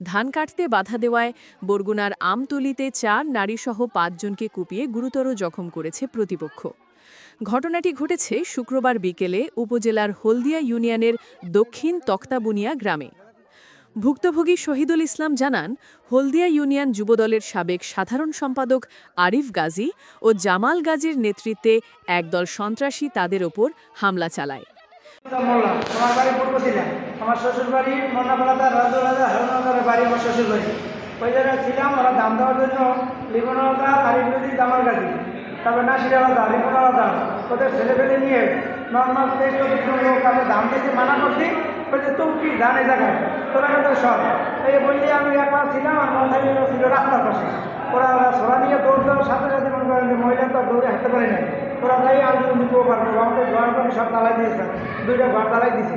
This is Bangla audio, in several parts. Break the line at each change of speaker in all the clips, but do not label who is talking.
ধান কাটতে বাধা দেওয়ায় বরগুনার আমতলীতে ৪ নারীসহ ৫ জনকে কুপিয়ে গুরুতর জখম করেছে প্রতিপক্ষ। ঘটনাটি ঘটেছে শুক্রবার বিকেলে উপজেলার হলদিয়া ইউনিয়নের দক্ষিণ তক্তাবুনিয়া গ্রামে। ভুক্তভোগী শহীদুল ইসলাম জানান, হলদিয়া ইউনিয়ন যুবদলের সাবেক সাধারণ সম্পাদক আরিফ গাজী ও জামাল গাজীর নেতৃত্বে একদল সন্ত্রাসী তাদের ওপর হামলা চালায়।
আমার বাড়ি পূর্ব ছিলাম, আমার শ্বশুর বাড়ি মন্নাপাড়াতে রাজুরাজা হারুনাদারের বাড়ি আমার শ্বশুর বাড়ি। ওই জায়গায় ছিলাম, ওরা দাম দেওয়ার জন্য লিমন আলাদা আরিফ গাজী জামাল গাজী, তারপরে নাসির আলাদা লিমন আলাদা ওদের ছেলেপেলে নিয়ে নর্মাল 23 লোক আমি দাম দিতে মানা করছি। বলছে তুই কি ধান এই জায়গায় তোরা কিন্তু সব এই বললি আমি একবার ছিলাম, আর মাথায় ছিল রাস্তার পাশে। ওরা সরা নিয়ে দৌড় দেওয়ার সাথে সাথে মনে করেন যে মহিলা তো দৌড়ে হাঁটতে পারে নাই। ওরা যাই আমি নিতেও পারবো, আমাদের ঘর করে সব তালাই দিয়েছে, 2টা ঘর তালাই দিয়েছে,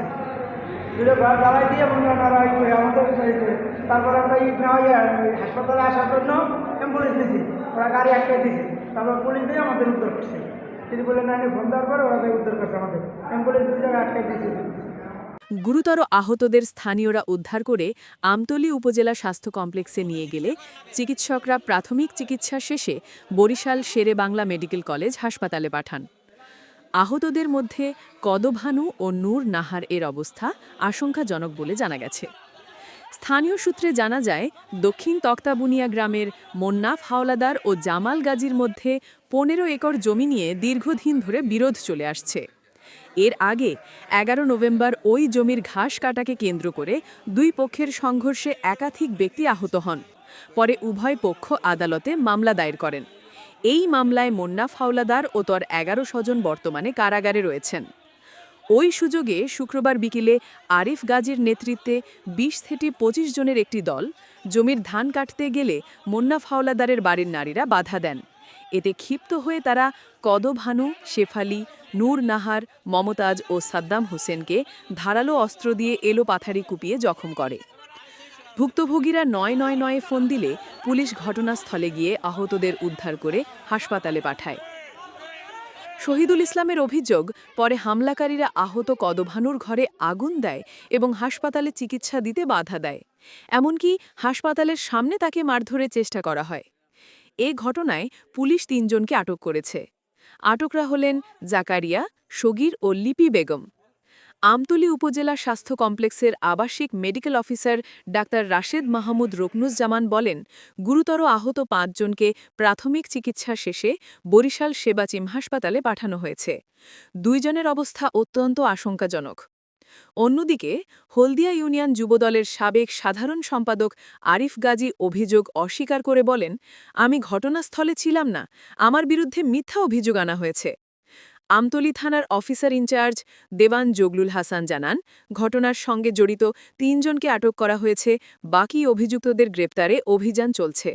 2টা ঘর তালাই দিয়ে মনে করেন ওরা আমাদের। তারপরে আমরা হাসপাতালে আসার জন্য অ্যাম্বুলেন্স দিয়েছি, ওরা গাড়ি আটকে দিয়েছে, তারপর পুলিশ দিয়ে আমাদের উদ্ধার করছে। তিনি বললেন না, ফোন দেওয়ার পরে ওরা উদ্ধার করছে, আমাদের অ্যাম্বুলেন্স 2 জায়গায় আটকে দিয়েছে।
গুরুতর আহতদের স্থানীয়রা উদ্ধার করে আমতলী উপজেলা স্বাস্থ্য কমপ্লেক্সে নিয়ে গেলে চিকিৎসকরা প্রাথমিক চিকিৎসা শেষে বরিশাল শেরে বাংলা মেডিকেল কলেজ হাসপাতালে পাঠান। আহতদের মধ্যে কদভানু ও নূর নাহার এর অবস্থা আশঙ্কাজনক বলে জানা গেছে। স্থানীয় সূত্রে জানা যায়, দক্ষিণ তক্তাবুনিয়া গ্রামের মোন্নাফ হাওলাদার ও জামাল গাজীর মধ্যে 15 একর জমি নিয়ে দীর্ঘদিন ধরে বিরোধ চলে আসছে। এর আগে 11 নভেম্বর ওই জমির ঘাস কাটাকে কেন্দ্র করে দুই পক্ষের সংঘর্ষে একাধিক ব্যক্তি আহত হন। পরে উভয় পক্ষ আদালতে মামলা দায়ের করেন। এই মামলায় মোন্নাফ হাওলাদার ও তার 11 স্বজন বর্তমানে কারাগারে রয়েছেন। ওই সুযোগে শুক্রবার বিকেলে আরিফ গাজীর নেতৃত্বে 20 থেকে 25 জনের একটি দল জমির ধান কাটতে গেলে মোন্নাফ হাওলাদারের বাড়ির নারীরা বাধা দেন। এতে ক্ষিপ্ত হয়ে তারা কদভানু, শেফালি, নূর নাহার, মমতাজ ও সাদ্দাম হোসেনকে ধারালো অস্ত্র দিয়ে এলোপাথারি কুপিয়ে জখম করে। ভুক্তভোগীরা ৯৯৯ ফোন দিলে পুলিশ ঘটনাস্থলে গিয়ে আহতদের উদ্ধার করে হাসপাতালে পাঠায়। শহীদুল ইসলামের অভিযোগ, পরে হামলাকারীরা আহত কদভানুর ঘরে আগুন দেয় এবং হাসপাতালে চিকিৎসা দিতে বাধা দেয়। এমনকি হাসপাতালের সামনে তাকে মারধরের চেষ্টা করা হয়। এ ঘটনায় পুলিশ 3 জনকে আটক করেছে। আটকরা হলেন জাকারিয়া, সগীর ও লিপি বেগম। আমতলী উপজেলা স্বাস্থ্য কমপ্লেক্সের আবাসিক medical officer doctor Rashed Mahmud Ruknuzzaman বলেন, গুরুতর আহত 5 জনকে প্রাথমিক চিকিৎসা শেষে বরিশাল সেবাচিম হাসপাতালে পাঠানো হয়েছে। 2 জনের অবস্থা অত্যন্ত আশঙ্কাজনক। অন্যদিকে হলদিয়া ইউনিয়ন যুবদলের সাবেক সাধারণ সম্পাদক আরিফ গাজী অভিযোগ অস্বীকার করে বলেন, আমি ঘটনাস্থলে ছিলাম না, আমার বিরুদ্ধে মিথ্যা অভিযোগ আনা হয়েছে। আমতলী থানার অফিসার ইনচার্জ দেওয়ান জগলুল হাসান জানান, ঘটনার সঙ্গে জড়িত 3 জনকে আটক করা হয়েছে, বাকি অভিযুক্তদের গ্রেপ্তারে অভিযান চলছে।